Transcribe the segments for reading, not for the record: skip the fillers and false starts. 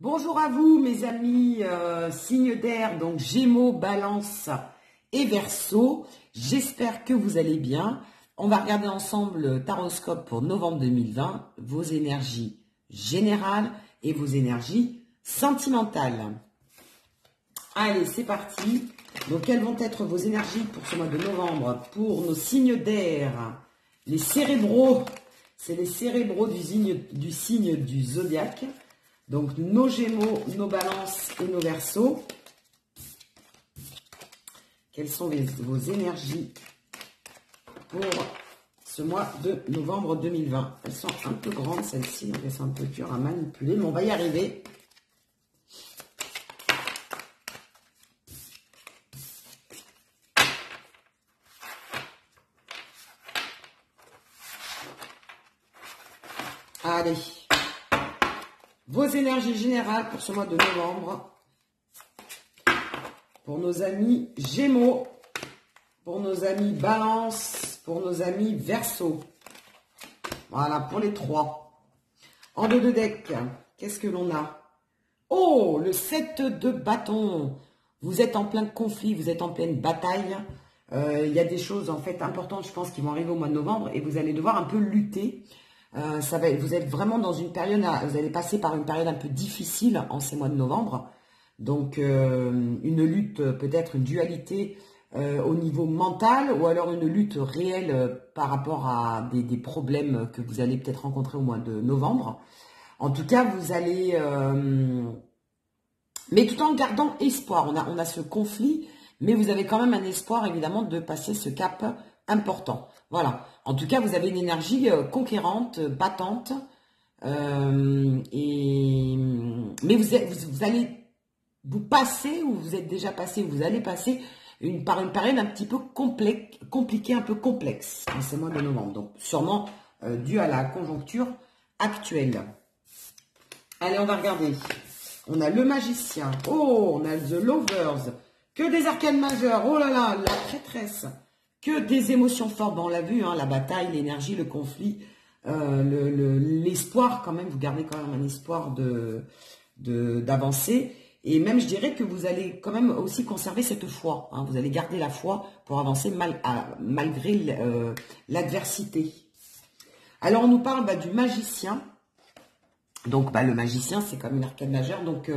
Bonjour à vous mes amis signes d'air, donc Gémeaux, Balance et Verseau. J'espère que vous allez bien. On va regarder ensemble le taroscope pour novembre 2020, vos énergies générales et vos énergies sentimentales. Allez, c'est parti. Donc, quelles vont être vos énergies pour ce mois de novembre? Pour nos signes d'air, les cérébraux, c'est les cérébraux du signe du zodiaque. Donc, nos Gémeaux, nos Balances et nos Verseaux. Quelles sont vos énergies pour ce mois de novembre 2020? Elles sont un peu grandes, celles-ci, donc elles sont un peu dures à manipuler, mais on va y arriver. Allez, vos énergies générales pour ce mois de novembre, pour nos amis Gémeaux, pour nos amis Balance, pour nos amis Verseau. Voilà, pour les trois. En dos de deck, qu'est-ce que l'on a? Oh, le 7 de bâton. Vous êtes en plein conflit, vous êtes en pleine bataille. Il y a des choses en fait importantes, je pense, qui vont arriver au mois de novembre et vous allez devoir un peu lutter. Vous êtes vraiment dans une période, vous allez passer par une période un peu difficile en ces mois de novembre. Donc, une lutte, peut-être une dualité au niveau mental ou alors une lutte réelle par rapport à des problèmes que vous allez peut-être rencontrer au mois de novembre. En tout cas, vous allez... mais tout en gardant espoir. On a ce conflit, mais vous avez quand même un espoir, évidemment, de passer ce cap important. Voilà. En tout cas, vous avez une énergie conquérante, battante. Mais vous allez vous passer, ou vous êtes déjà passé, ou vous allez passer par une période un petit peu compliquée, un peu complexe en ces mois de novembre. Donc, sûrement dû à la conjoncture actuelle. Allez, on va regarder. On a le magicien. Oh, on a the lovers. Que des arcanes majeures. Oh là là, la prêtresse. Que des émotions fortes. Bon, on l'a vu, hein, la bataille, l'énergie, le conflit, l'espoir quand même. Vous gardez quand même un espoir d'avancer. Et même, je dirais que vous allez quand même aussi conserver cette foi. Hein. Vous allez garder la foi pour avancer malgré l'adversité. Alors, on nous parle du magicien. Donc, le magicien, c'est comme une arcane majeure. Donc,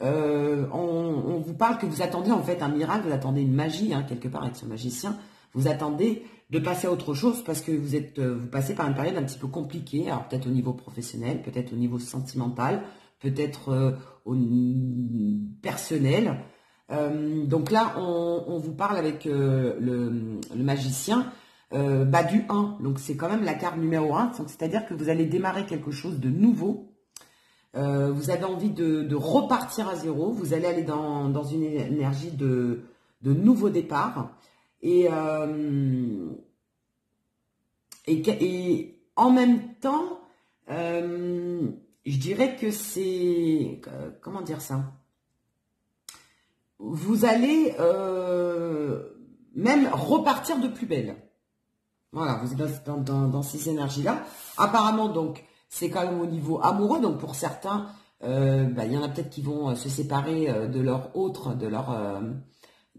on vous parle que vous attendez en fait un miracle, vous attendez une magie, hein, quelque part avec ce magicien. Vous attendez de passer à autre chose parce que vous passez par une période un petit peu compliquée. Alors, peut-être au niveau professionnel, peut-être au niveau sentimental, peut-être au personnel. Donc là, on vous parle avec le magicien du 1. Donc, c'est quand même la carte numéro 1. C'est-à-dire que vous allez démarrer quelque chose de nouveau. Vous avez envie de repartir à zéro. Vous allez aller dans une énergie de nouveau départ. Et en même temps, je dirais que c'est... comment dire ça? Vous allez même repartir de plus belle. Voilà, vous êtes dans ces énergies-là. Apparemment, donc, c'est quand même au niveau amoureux. Donc, pour certains, il y en a peut-être qui vont se séparer de leur autre,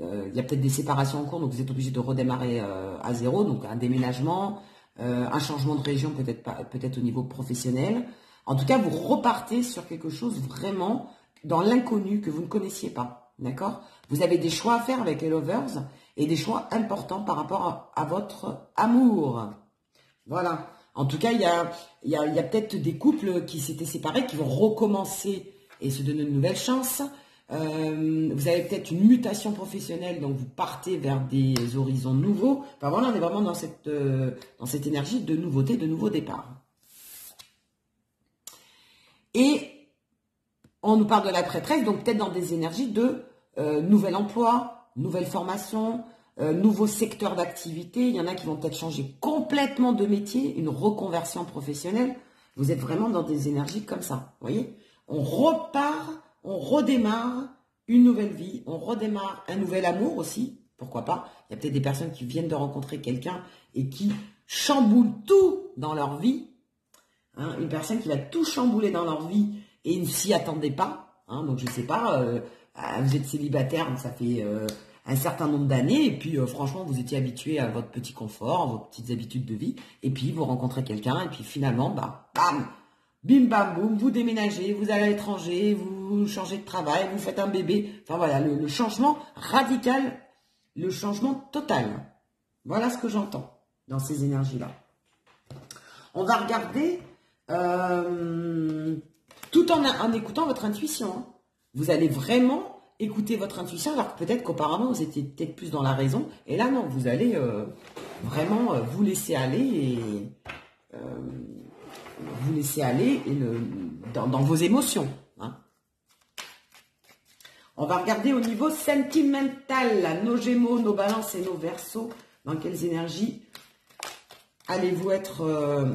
il y a peut-être des séparations en cours, donc vous êtes obligé de redémarrer à zéro. Donc, un déménagement, un changement de région, peut-être au niveau professionnel. En tout cas, vous repartez sur quelque chose vraiment dans l'inconnu que vous ne connaissiez pas. D'accord? Vous avez des choix à faire avec les lovers et des choix importants par rapport à votre amour. Voilà. En tout cas, il y a peut-être des couples qui s'étaient séparés, qui vont recommencer et se donner une nouvelle chance. Vous avez peut-être une mutation professionnelle, donc vous partez vers des horizons nouveaux. Enfin voilà, on est vraiment dans cette énergie de nouveauté, de nouveau départ. Et on nous parle de la prêtresse, donc peut-être dans des énergies de nouvel emploi, nouvelle formation, nouveau secteur d'activité. Il y en a qui vont peut-être changer complètement de métier, une reconversion professionnelle. Vous êtes vraiment dans des énergies comme ça, vous voyez? On repart, on redémarre une nouvelle vie, on redémarre un nouvel amour aussi, pourquoi pas. Il y a peut-être des personnes qui viennent de rencontrer quelqu'un et qui chamboulent tout dans leur vie. hein, une personne qui va tout chambouler dans leur vie et ne s'y attendait pas. Hein, donc je sais pas, vous êtes célibataire, donc ça fait un certain nombre d'années, et puis franchement vous étiez habitué à votre petit confort, à vos petites habitudes de vie, et puis vous rencontrez quelqu'un, et puis finalement, bah, bam, bim bam boum, vous déménagez, vous allez à l'étranger, vous changez de travail, vous faites un bébé, enfin voilà, le changement radical, le changement total. Voilà ce que j'entends dans ces énergies-là. On va regarder tout en écoutant votre intuition. Hein. Vous allez vraiment écouter votre intuition, alors que peut-être qu'auparavant, vous étiez peut-être plus dans la raison. Et là, non, vous allez vraiment vous laisser aller dans vos émotions. Hein. On va regarder au niveau sentimental, nos Gémeaux, nos Balances et nos Verseaux. Dans quelles énergies allez-vous être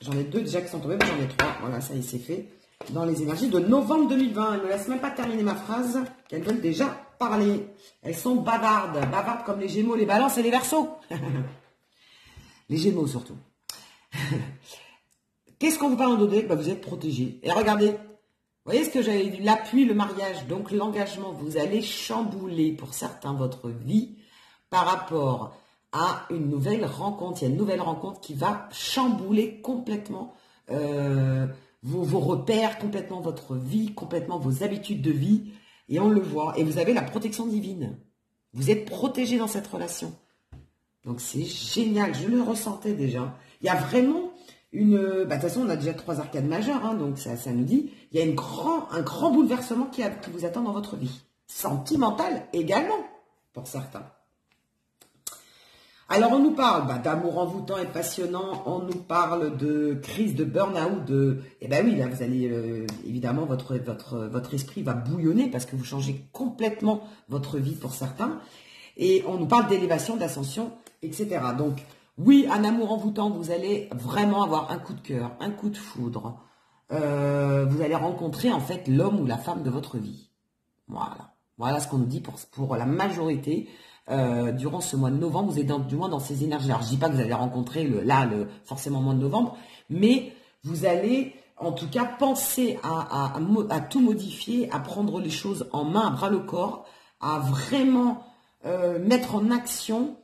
j'en ai 2 déjà qui sont tombés, mais j'en ai 3. Voilà, ça y est, c'est fait. Dans les énergies de novembre 2020. Elles ne me laissent même pas terminer ma phrase, qu'elles veulent déjà parler. Elles sont bavardes. Bavardes comme les Gémeaux, les Balances et les Verseaux. Les Gémeaux surtout. Qu'est-ce qu'on vous parle en dodé? Bah, vous êtes protégés. Et regardez, vous voyez ce que j'avais dit? L'appui, le mariage, donc l'engagement. Vous allez chambouler pour certains votre vie par rapport à une nouvelle rencontre. Il y a une nouvelle rencontre qui va chambouler complètement vos repères, complètement votre vie, complètement vos habitudes de vie. Et on le voit. Et vous avez la protection divine. Vous êtes protégé dans cette relation. Donc c'est génial. Je le ressentais déjà. Il y a vraiment de toute façon, on a déjà 3 arcades majeures. Hein, donc ça nous dit, il y a un grand bouleversement qui vous attend dans votre vie. Sentimental également, pour certains. Alors, on nous parle d'amour envoûtant et passionnant, on nous parle de crise, de burn-out, Eh ben oui, là, vous allez, évidemment, votre esprit va bouillonner parce que vous changez complètement votre vie pour certains. Et on nous parle d'élévation, d'ascension, etc. Donc, oui, un amour envoûtant, vous allez vraiment avoir un coup de cœur, un coup de foudre. Vous allez rencontrer, en fait, l'homme ou la femme de votre vie. Voilà. Voilà ce qu'on nous dit pour la majorité. Durant ce mois de novembre, vous êtes du moins dans ces énergies. Alors, je ne dis pas que vous allez rencontrer forcément le mois de novembre, mais vous allez en tout cas penser à tout modifier, à prendre les choses en main, à bras le corps, à vraiment mettre en action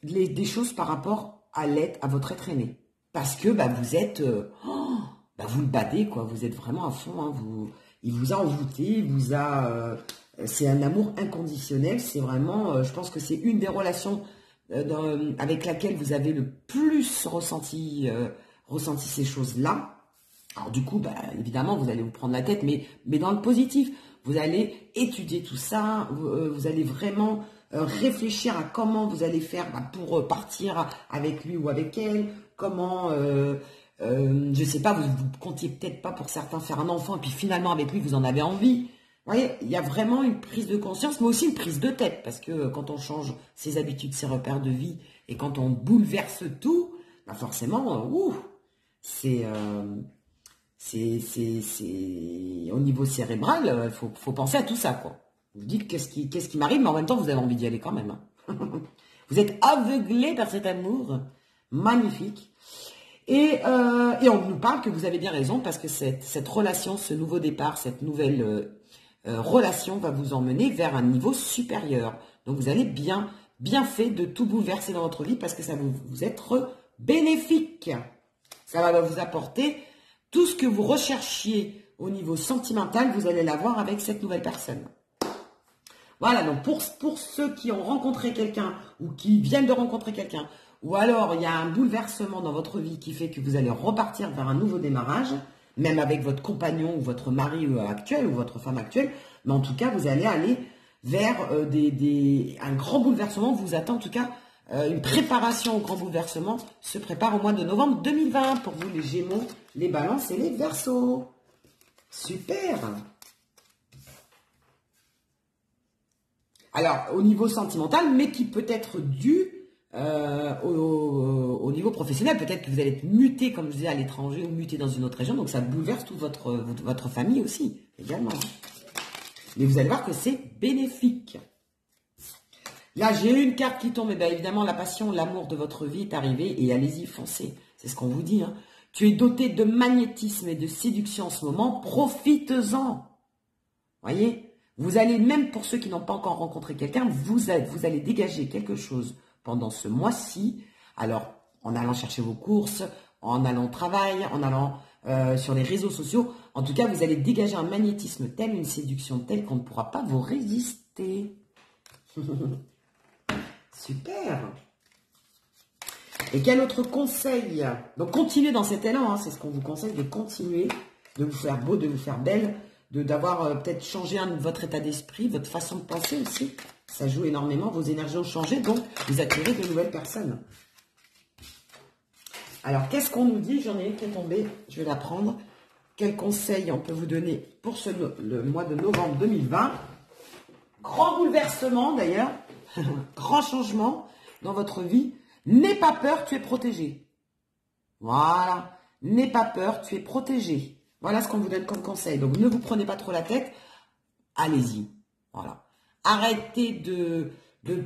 des choses par rapport à votre être aimé. Parce que vous êtes, vous le badez, quoi. Vous êtes vraiment à fond. Hein, il vous a envoûté, c'est un amour inconditionnel. C'est vraiment, je pense que c'est une des relations avec laquelle vous avez le plus ressenti ces choses-là. Alors du coup, évidemment, vous allez vous prendre la tête, mais dans le positif. Vous allez étudier tout ça. Vous allez vraiment réfléchir à comment vous allez faire pour partir avec lui ou avec elle. Comment, je sais pas, vous comptiez peut-être pas pour certains faire un enfant, et puis finalement avec lui, vous en avez envie. Vous voyez, il y a vraiment une prise de conscience, mais aussi une prise de tête, parce que quand on change ses habitudes, ses repères de vie, et quand on bouleverse tout, forcément, c'est au niveau cérébral, faut penser à tout ça, quoi. Vous dites qu'est-ce qui m'arrive, mais en même temps, vous avez envie d'y aller quand même. Hein. Vous êtes aveuglé par cet amour magnifique. Et on nous parle que vous avez bien raison, parce que cette relation, ce nouveau départ, cette nouvelle relation va vous emmener vers un niveau supérieur. Donc vous allez bien fait de tout bouleverser dans votre vie, parce que ça va vous être bénéfique. Ça va vous apporter tout ce que vous recherchiez au niveau sentimental, vous allez l'avoir avec cette nouvelle personne. Voilà, donc pour ceux qui ont rencontré quelqu'un ou qui viennent de rencontrer quelqu'un, ou alors il y a un bouleversement dans votre vie qui fait que vous allez repartir vers un nouveau démarrage, même avec votre compagnon ou votre mari actuel ou votre femme actuelle, mais en tout cas, vous allez aller vers un grand bouleversement vous attend, en tout cas, une préparation au grand bouleversement se prépare au mois de novembre 2020 pour vous, les Gémeaux, les Balances et les Verseaux. Super! Alors, au niveau sentimental, mais qui peut être dû au niveau professionnel. Peut-être que vous allez être muté, comme je disais, à l'étranger ou muté dans une autre région. Donc, ça bouleverse toute votre famille aussi, également. Mais vous allez voir que c'est bénéfique. Là, j'ai une carte qui tombe. Et bien évidemment, la passion, l'amour de votre vie est arrivé. Et allez-y, foncez. C'est ce qu'on vous dit. Hein. Tu es doté de magnétisme et de séduction en ce moment. Profites-en. Voyez, vous allez, même pour ceux qui n'ont pas encore rencontré quelqu'un, vous allez dégager quelque chose pendant ce mois-ci. Alors, en allant chercher vos courses, en allant au travail, en allant sur les réseaux sociaux. En tout cas, vous allez dégager un magnétisme tel, une séduction telle qu'on ne pourra pas vous résister. Super. Et quel autre conseil? Donc, continuez dans cet élan. Hein, c'est ce qu'on vous conseille, de continuer, de vous faire beau, de vous faire belle, d'avoir peut-être changé votre état d'esprit, votre façon de penser aussi. Ça joue énormément. Vos énergies ont changé, donc vous attirez de nouvelles personnes. Alors, qu'est-ce qu'on nous dit? J'en ai une qui est tombée. Je vais la prendre. Quel conseil on peut vous donner pour le mois de novembre 2020? Grand bouleversement d'ailleurs. Grand changement dans votre vie. N'aie pas peur, tu es protégé. Voilà. N'aie pas peur, tu es protégé. Voilà ce qu'on vous donne comme conseil. Donc, ne vous prenez pas trop la tête. Allez-y. Voilà. Arrêtez de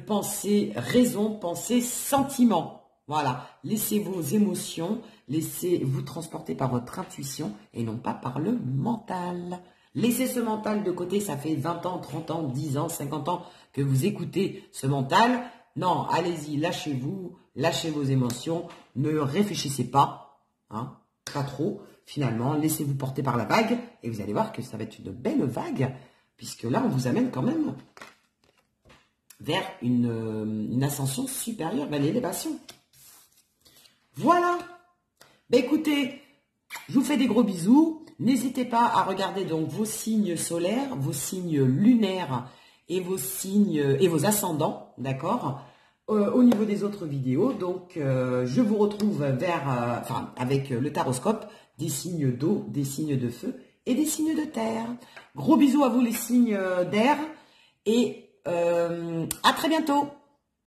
penser raison, penser sentiment. Voilà. Laissez vos émotions, laissez-vous transporter par votre intuition et non pas par le mental. Laissez ce mental de côté. Ça fait 20 ans, 30 ans, 10 ans, 50 ans que vous écoutez ce mental. Non, allez-y, lâchez-vous, lâchez vos émotions, ne réfléchissez pas, hein, pas trop, finalement, laissez-vous porter par la vague, et vous allez voir que ça va être une belle vague, puisque là, on vous amène quand même vers une ascension supérieure, vers l'élévation. Voilà. Ben écoutez, je vous fais des gros bisous, n'hésitez pas à regarder donc vos signes solaires, vos signes lunaires, et vos signes et vos ascendants, d'accord, au niveau des autres vidéos. Donc, je vous retrouve avec le taroscope, des signes d'eau, des signes de feu et des signes de terre. Gros bisous à vous les signes d'air et à très bientôt.